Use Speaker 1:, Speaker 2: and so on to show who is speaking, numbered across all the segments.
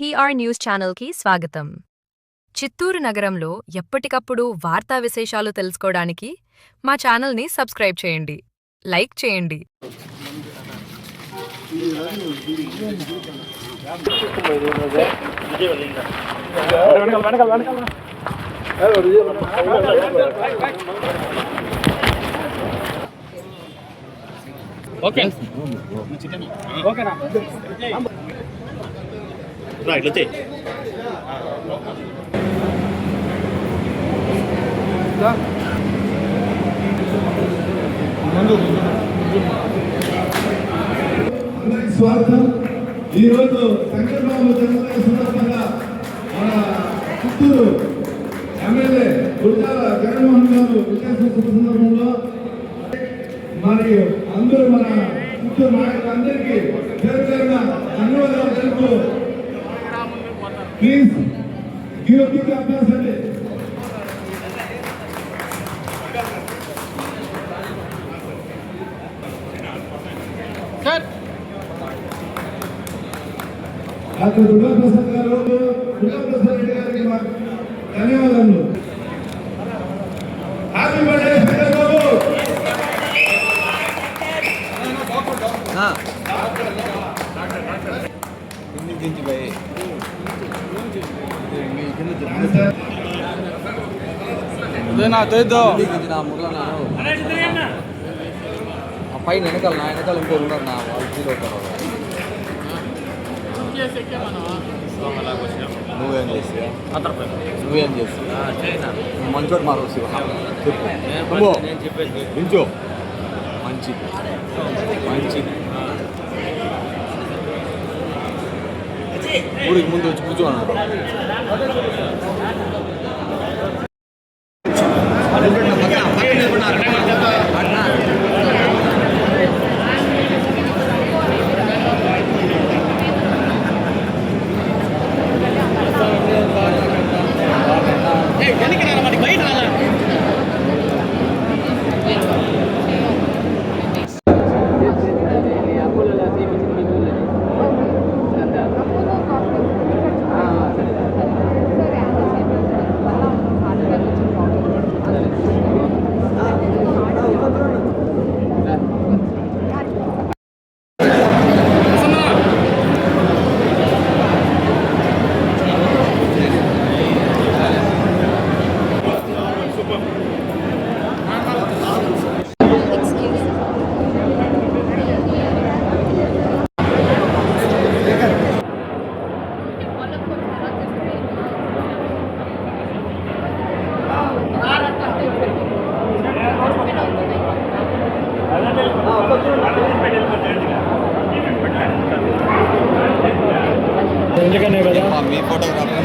Speaker 1: PR news ఛానల్కి స్వాగతం. చిత్తూరు నగరంలో ఎప్పటికప్పుడు వార్తా విశేషాలు తెలుసుకోవడానికి మా ఛానల్ని సబ్స్క్రైబ్ చేయండి, లైక్ చేయండి.
Speaker 2: ఓకే ఓకేనా రైట్ వచ్చే
Speaker 3: స్వాగతం. ఈరోజు సంక్రమణ సందర్భంగా మన చిత్తూరు ఎమ్మెల్యే గుర్జాల జగన్మోహన్ గారు విజయోత్సవ సందర్భంలో మరియు అందరూ మన చిత్తూరు నాయకులందరికీ పేరుగా ధన్యవాదాలు తెలుపు. ప్లీజ్ గివ్ బిగ్ అప్లాస్ అండి. డాక్టర్ దుర్గాప్రసాద్ గారు, దుర్గాప్రసాద్ రెడ్డి గారికి ధన్యవాదాలు. హ్యాపీ బర్త్డే శంకర్ బాబు.
Speaker 4: పైన వెనకాల నా వెనకాల ఇంకో ఉన్నారు నా నువ్వేం చేసి మంచోటి మారు చెప్పు మంచిది ఊరికి ముందు వచ్చి కూర్చోన్నాడు. మీ ఫోటోగ్రాఫర్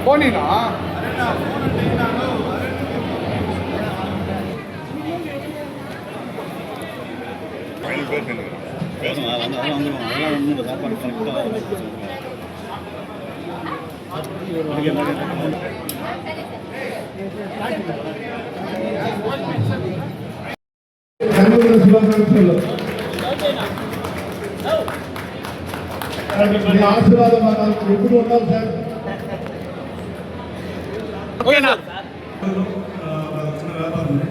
Speaker 4: పోనీనా
Speaker 3: జన్మదిన శుభాకాంక్షలు. మీ ఆశీర్వాదం మాకు ఎప్పుడు ఉండాలి సార్.
Speaker 2: ఓకేనా
Speaker 3: చిన్న వ్యాపారం ఉంది.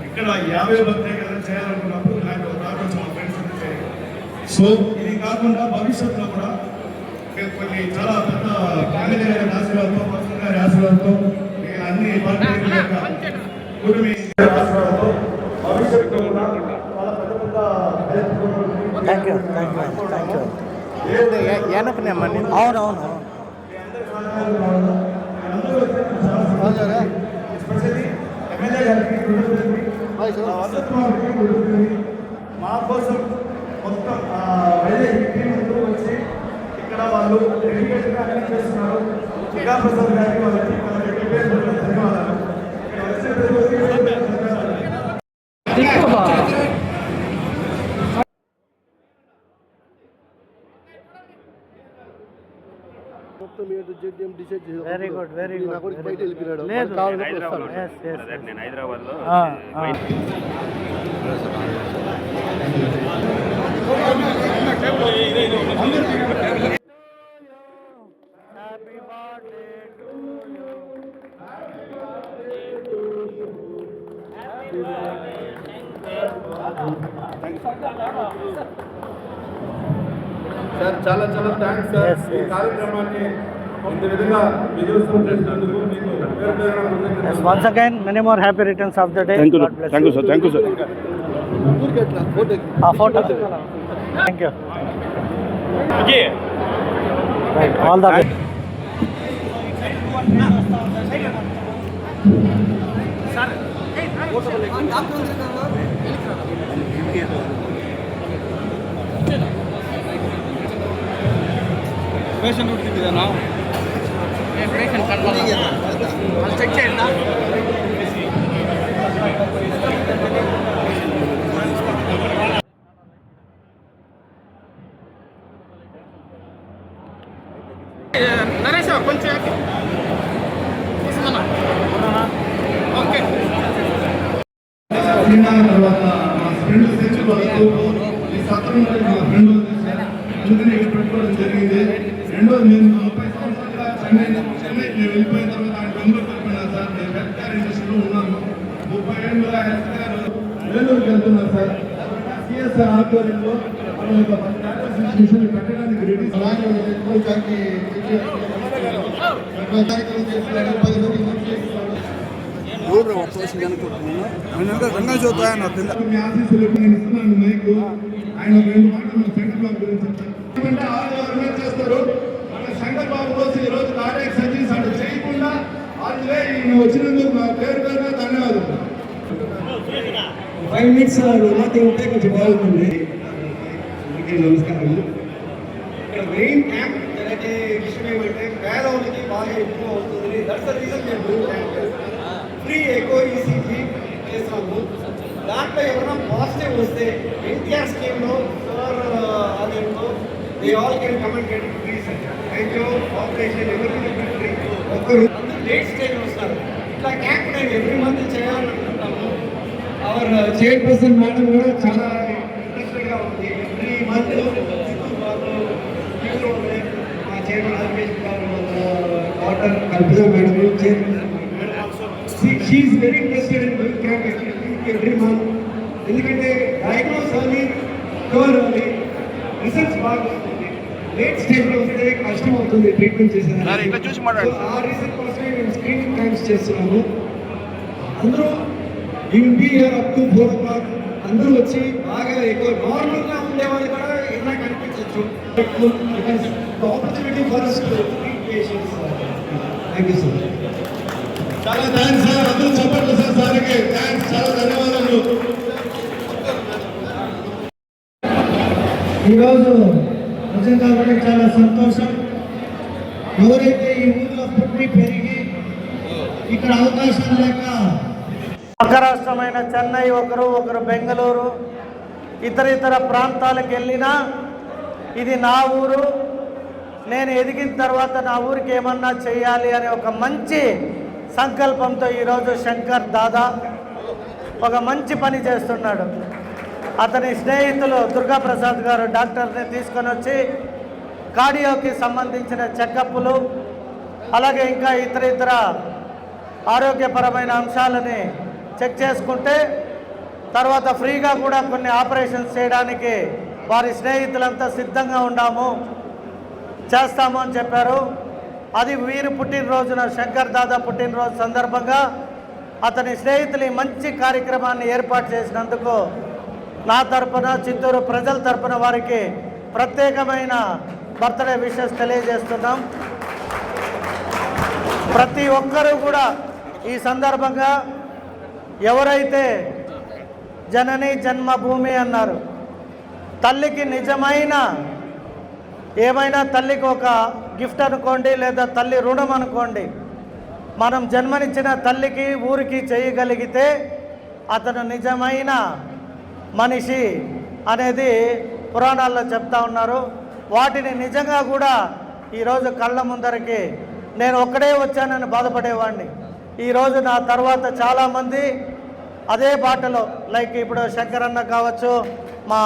Speaker 3: ఇక్కడ 50 బర్త్డే కదా చేయాలనుకున్నప్పుడు నాకు ఒక థాట్ వచ్చి మా ఫ్రెండ్స్ ఉంటే, సో ఇది కాకుండా భవిష్యత్తులో కూడా కొన్ని చాలా పెద్ద మేనేజర్ గారి ఆశీర్వాదంతో, పర్సనల్ గారి ఆశీర్వాదంతో, నేను అన్ని పార్టీ యొక్క కుటుంబీ ఆశీర్వాదంతో భవిష్యత్తులో కూడా చాలా పెద్ద పెద్ద
Speaker 5: థ్యాంక్ యూ వెనకనేమ్మని అవునవును
Speaker 3: మా కోసం మొత్తం వైజాగ్ టీం వచ్చి ఇక్కడ వాళ్ళు డెడికేషన్గా అన్ని చేస్తున్నారు. ప్రసాద్ గారికి వాళ్ళకి ధన్యవాదాలు.
Speaker 5: వెరీ గుడ్ లేదు
Speaker 2: నేను హైదరాబాద్ లో
Speaker 3: సార్ చాలా చాలా థ్యాంక్స్ సార్. ఈ కార్యక్రమాన్ని ఇంత విధంగా విజయవంతం చేసినందుకు మీకు పేరు పేరున కృతజ్ఞతలు.
Speaker 5: once again many more happy returns of the day.
Speaker 2: Thank you
Speaker 5: God bless
Speaker 2: thank you sir thank you sir
Speaker 5: photo thank you
Speaker 2: okay
Speaker 5: right all the best.
Speaker 4: Ration ఉడికిందేనా చెక్ చేయండి నరేష్ కొంచెం ఓకే
Speaker 3: సినిమా తర్వాత మా friend తెచ్చి వాళ్ళకు ఈ సత్రం మా ఫ్రెండ్ అందుకని ఇక్కడ పెట్టుకోవడం జరిగింది. రెండోది నేను 30 సంవత్సరాలుగా చెన్నై నేను వెళ్ళిపోయిన తర్వాత ఆయన బెంగళూరు వెళ్ళిపోయినా సార్. నేను హెల్త్ కేర్ ఇండస్ట్రీలో ఉన్నాను. 30 ఏళ్ళుగా హెల్త్ కేర్ వేలూరుకి వెళ్తున్నారు సార్. సిఎస్ఆర్ ఆధ్వర్యంలో మనం ఒక ఇన్స్టిట్యూషన్ పెట్టడానికి రెడీ. అలాగే
Speaker 4: రంగా చూద్దా
Speaker 3: మీ ఆశీస్సులు నేను ఇస్తున్నాను మైకు. ఆయన 2 మాటలు మన శంకర్ బాబు గురించి చెప్తాను. ఎందుకంటే ఆర్గనైజ్ చేస్తారు. మన శంకర్ బాబు కోసం ఈ రోజు కార్డియాక్ సర్జరీస్ అంటే చేయకుండా ఆల్రెడీ ఈయన వచ్చినందుకు నా పేరు పేరుగా ధన్యవాదాలు. 5 minutes నాతో ఉంటే కొంచెం బాగుంటుంది. నమస్కారాలు. ఇక్కడ మెయిన్ క్యాంప్ జరిగే విషయం ఏమంటే పేదవాళ్ళకి బాగా ఎక్కువ అవుతుంది. దట్స్ ద రీజన్ మేము do camp. Free echo ECG చేస్తాము. దాంట్లో ఎవరైనా పాజిటివ్ వస్తే ఎన్టీఆర్ స్కీమ్లో సార్ ఆధ్వర్యంలో they all can come and get free sir. Thank operation ఎవరికి ఫ్రీ. ఒక్కరు లేట్ స్టేజ్ వస్తారు. ఇట్లా క్యాంప్ నేను ఎవ్రీ మంత్ చేయాలనుకుంటున్నాము. అవర్ చైర్పర్సన్ మేడం కూడా చాలా ఇంట్రెస్టెడ్గా ఉంది. ఎవ్రీ మంత్ మా చైర్మన్ ఆర్గనైజేషన్ గారు doctor Kalpana madam chairman. She is very interested in doing camp every month. ఎందుకంటే డయాగ్నోస్ అవ్వాలి, క్యూర్ అవ్వాలి, రిసల్ట్స్ బాగా వస్తుంది. లేట్ స్టేజ్లో వస్తే కష్టం అవుతుంది ట్రీట్మెంట్ చేసేది. ఆ రీజన్ కోసమే మేము స్క్రీనింగ్ టైమ్స్ చేస్తున్నాము. అందరూ you will be here up to 4 o'clock. అందరూ వచ్చి బాగా ఎక్కువ నార్మల్గా ఉండేవాళ్ళు కూడా ఇలా కనిపించవచ్చు. Opportunity for us to treat patients. Thank you sir. చాలా థ్యాంక్స్ సార్. అందరూ చెప్పండి సార్. సార్కి థ్యాంక్స్, చాలా ధన్యవాదాలు. ఈరోజు నిజంగా కూడా చాలా సంతోషం. ఎవరైతే ఈ ఊర్లో పుట్టి పెరిగి ఇక్కడ అవకాశం లేక
Speaker 5: పక్క రాష్ట్రమైన చెన్నై ఒకరు బెంగళూరు ఇతర ప్రాంతాలకు వెళ్ళినా ఇది నా ఊరు, నేను ఎదిగిన తర్వాత నా ఊరికి ఏమన్నా చేయాలి అనే ఒక మంచి సంకల్పంతో ఈరోజు శంకర్ దాదా ఒక మంచి పని చేస్తున్నాడు. అతని స్నేహితులు దుర్గాప్రసాద్ గారు డాక్టర్ని తీసుకొని వచ్చి కార్డియోకి సంబంధించిన చెకప్లు అలాగే ఇంకా ఇతర ఆరోగ్యపరమైన అంశాలని చెక్ చేసుకుంటే తర్వాత ఫ్రీగా కూడా కొన్ని ఆపరేషన్స్ చేయడానికి వారి స్నేహితులంతా సిద్ధంగా చేస్తాము అని చెప్పారు. అది వీరి పుట్టినరోజున శంకర్ దాదా పుట్టినరోజు సందర్భంగా అతని స్నేహితులు ఈ మంచి కార్యక్రమాన్ని ఏర్పాటు చేసినందుకు నా తరపున చిత్తూరు ప్రజల తరపున వారికి ప్రత్యేకమైన బర్త్డే విషెస్ తెలియజేస్తున్నాం. ప్రతి ఒక్కరూ కూడా ఈ సందర్భంగా ఎవరైతే జనని జన్మభూమి అన్నారు, తల్లికి నిజమైన ఏమైనా తల్లికి ఒక గిఫ్ట్ అనుకోండి లేదా తల్లి రుణం అనుకోండి, మనం జన్మనిచ్చిన తల్లికి ఊరికి చేయగలిగితే అతను నిజమైన మనిషి అనేది పురాణాల్లో చెప్తా ఉన్నారు. వాటిని నిజంగా కూడా ఈరోజు కళ్ళ ముందరికి నేను ఒక్కడే వచ్చానని బాధపడేవాడిని. ఈరోజు నా తర్వాత చాలామంది అదే బాటలో లైక్ ఇప్పుడు శంకర్ అన్న కావచ్చు, మా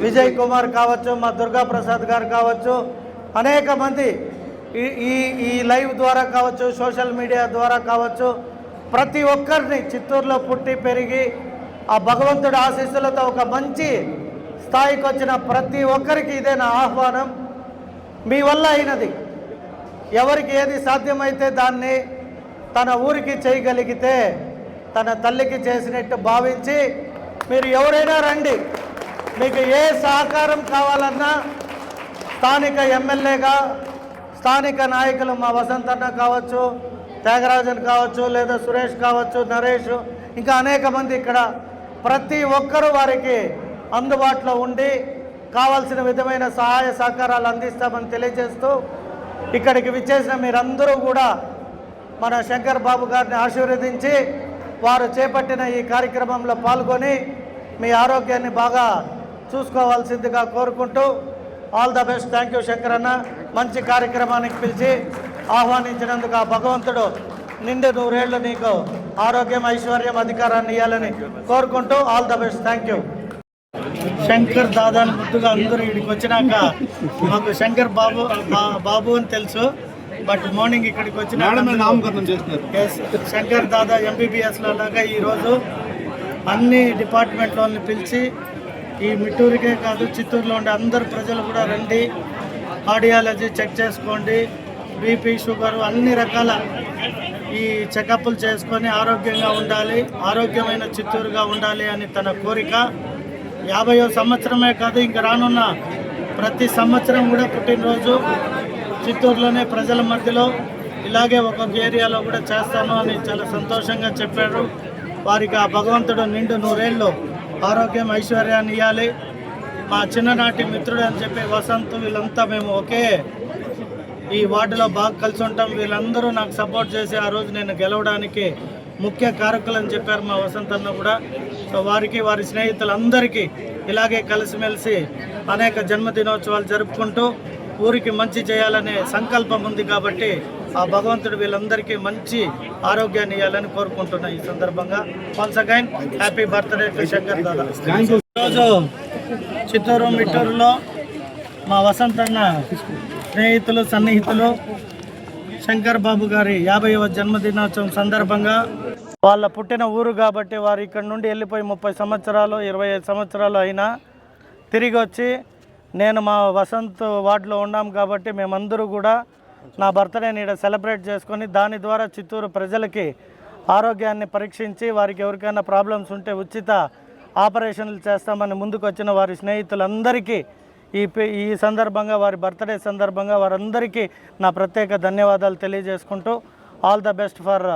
Speaker 5: విజయ్ కుమార్ కావచ్చు, మా దుర్గాప్రసాద్ గారు కావచ్చు, అనేక మంది ఈ లైవ్ ద్వారా కావచ్చు, సోషల్ మీడియా ద్వారా కావచ్చు, ప్రతి ఒక్కరిని చిత్తూరులో పుట్టి పెరిగి ఆ భగవంతుడి ఆశీస్సులతో ఒక మంచి స్థాయికి వచ్చిన ప్రతి ఒక్కరికి ఇదే నా ఆహ్వానం. మీ వల్ల అయినది ఎవరికి ఏది సాధ్యమైతే దాన్ని తన ఊరికి చేయగలిగితే తన తల్లికి చేసినట్టు భావించి మీరు ఎవరైనా రండి. మీకు ఏ సహకారం కావాలన్నా స్థానిక ఎమ్మెల్యేగా స్థానిక నాయకులు మా వసంత్ అన్న కావచ్చు, త్యాగరాజన్ కావచ్చు, లేదా సురేష్ కావచ్చు, నరేష్, ఇంకా అనేక మంది ఇక్కడ ప్రతి ఒక్కరూ వారికి అందుబాటులో ఉండి కావాల్సిన విధమైన సహాయ సహకారాలు అందిస్తామని తెలియజేస్తూ ఇక్కడికి విచ్చేసిన మీరందరూ కూడా మన శంకర్ బాబు గారిని ఆశీర్వదించి వారు చేపట్టిన ఈ కార్యక్రమంలో పాల్గొని మీ ఆరోగ్యాన్ని బాగా చూసుకోవాల్సిందిగా కోరుకుంటూ all the best. Thank you Shankar అన్న, మంచి కార్యక్రమానికి పిలిచి ఆహ్వానించినందుకు ఆ భగవంతుడు నిండు నూరేళ్లు నీకు ఆరోగ్యం, ఐశ్వర్యం, అధికారాన్ని ఇవ్వాలని కోరుకుంటూ all the best. Thank you. Shankar దాదాని ముద్దుగా అందరూ ఇక్కడికి వచ్చినాక మాకు శంకర్ బాబు అని తెలుసు, బట్ మార్నింగ్ ఇక్కడికి వచ్చిన
Speaker 4: నామకరణం చేస్తున్నారు.
Speaker 5: శంకర్ దాదా ఎంబీబీఎస్లో లాగా ఈరోజు అన్ని డిపార్ట్మెంట్లోని పిలిచి ఈ మిట్టూరుకే కాదు చిత్తూరులో ఉండే అందరు ప్రజలు కూడా రండి, కార్డియాలజీ చెక్ చేసుకోండి, బీపీ, షుగర్ అన్ని రకాల ఈ చెకప్లు చేసుకొని ఆరోగ్యంగా ఉండాలి, ఆరోగ్యమైన చిత్తూరుగా ఉండాలి అని తన కోరిక. 50వ సంవత్సరమే కాదు ఇంకా రానున్న ప్రతి సంవత్సరం కూడా పుట్టినరోజు చిత్తూరులోనే ప్రజల మధ్యలో ఇలాగే ఒక్కొక్క ఏరియాలో కూడా చేస్తాను అని చాలా సంతోషంగా చెప్పారు. వారికి ఆ భగవంతుడు నిండు నూరేళ్ళు ఆరోగ్యం, ఐశ్వర్యాన్ని ఇవ్వాలి. మా చిన్ననాటి మిత్రుడు అని చెప్పి వసంత్, వీళ్ళంతా మేము ఒకే ఈ వార్డులో బాగా కలిసి ఉంటాం. వీళ్ళందరూ నాకు సపోర్ట్ చేసి ఆ రోజు నేను గెలవడానికి ముఖ్య కారకులు అని చెప్పారు మా వసంత్ అన్న కూడా. సో వారికి, వారి స్నేహితులందరికీ ఇలాగే కలిసిమెలిసి అనేక జన్మదినోత్సవాలు జరుపుకుంటూ ఊరికి మంచి చేయాలనే సంకల్పం ఉంది కాబట్టి ఆ భగవంతుడు వీళ్ళందరికీ మంచి ఆరోగ్యాన్ని ఇవ్వాలని కోరుకుంటున్నా. ఈ సందర్భంగా once again happy birthday to Shankar Dada. ఈరోజు చిత్తూరు మిట్టూరులో మా వసంత్ అన్న స్నేహితులు, సన్నిహితులు శంకర్ బాబు గారి 50వ జన్మదినోత్సవం సందర్భంగా వాళ్ళ పుట్టిన ఊరు కాబట్టి వారు ఇక్కడ నుండి వెళ్ళిపోయి 30 సంవత్సరాలు 25 సంవత్సరాలు అయినా తిరిగి వచ్చి నేను మా వసంత్ వార్డులో ఉన్నాం కాబట్టి మేమందరూ కూడా నా బర్త్డేని ఇక్కడ సెలబ్రేట్ చేసుకొని దాని ద్వారా చిత్తూరు ప్రజలకి ఆరోగ్యాన్ని పరీక్షించి వారికి ఎవరికైనా ప్రాబ్లమ్స్ ఉంటే ఉచిత ఆపరేషన్లు చేస్తామని ముందుకు వచ్చిన వారి స్నేహితులందరికీ ఈ సందర్భంగా, వారి బర్త్డే సందర్భంగా వారందరికీ నా ప్రత్యేక ధన్యవాదాలు తెలియజేసుకుంటూ all the best for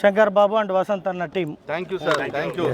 Speaker 5: Shankar Babu and Vasant anna team.
Speaker 4: Thank you sir. Thank you.